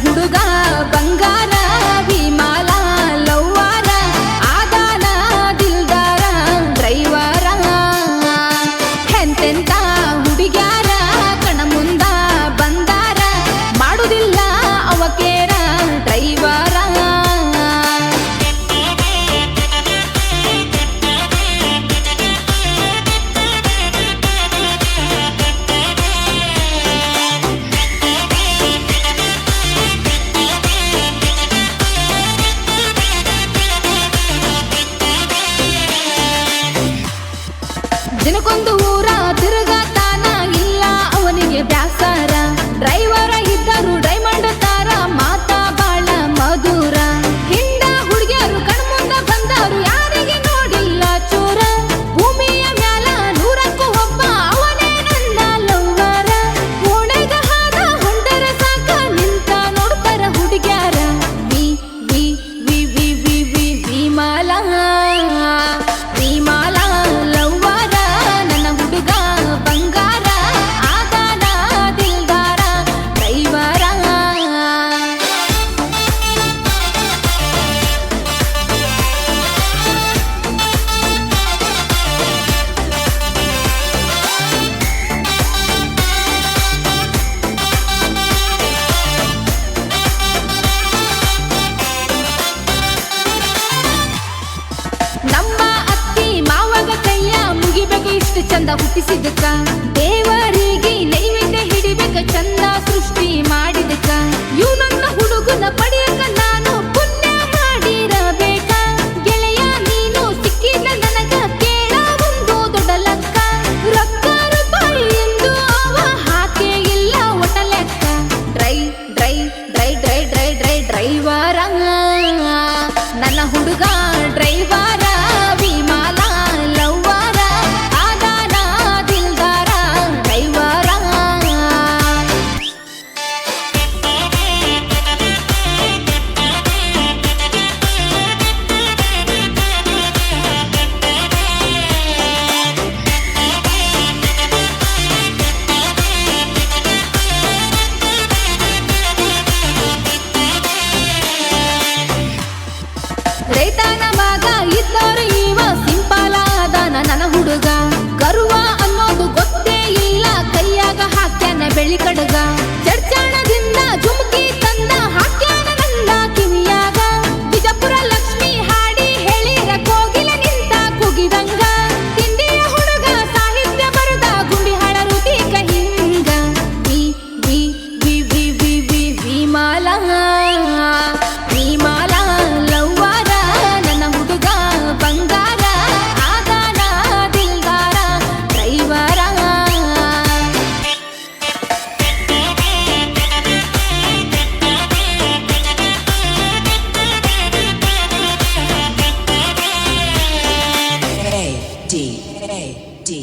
ಹುಡುಗ ಬಂಗಾರ ವಿಮಾಲ ಲವ್ವಾರ ಆದಾನ ದಿಲ್ದಾರ ಡ್ರೈವರ ಎಂತೆಂತ ಹುಡುಗ್ಯಾರ ಕಣ ಮುಂದ ಬಂದಾರ ಮಾಡುದಿಲ್ಲ ಅವಕೇರ ಡ್ರೈವರ ದಿನಕ್ಕೊಂದು ಊರ ತಿರುಗತಾನ ಇಲ್ಲ ಅವನಿಗೆ ಬ್ಯಾಸಾರ ಡ್ರೈವರ ಇದ್ದರು ಡೈಮಂಡ್ ತಾರ ಮಾತಾ ಬಾಳ ಮಧುರ ಹಿಂದ ಹುಡುಗಿಯರು ಕಣ್ಮುಂದ ಬಂದರು ಯಾರಿಗೆ ನೋಡಿಲ್ಲ ಚೂರ ಭೂಮಿಯ ಮ್ಯಾಲ ನೂರಕ್ಕೂ ಒಬ್ಬ ಅವನೇ ನನ್ನ ಲವ್ವರ ಓಣೆಗ ಹಾದ ಹೊಂಟರ ಸಾಕ ನಿಂತ ನೋಡ್ತಾರ ಹುಡುಗ್ಯಾರ ವಿ ವಿ ವಿ ವಿ ವಿ ವಿ ವಿಮಾಲ ವಿಮಾಲ ಲವ್ವರ ನನ್ನ ಹುಡುಗ ಬಂಗಾರ ಆದಾನ ದಿಲ್ದಾರ ಡ್ರೈವರ ನಮ್ಮ ಅತ್ತಿ ಮಾವಗ ಕೈಯ ಮುಗಿಬೇಕು ಇಷ್ಟು ಚಂದ ಹುಟ್ಟಿಸಿದ್ದಕ್ಕ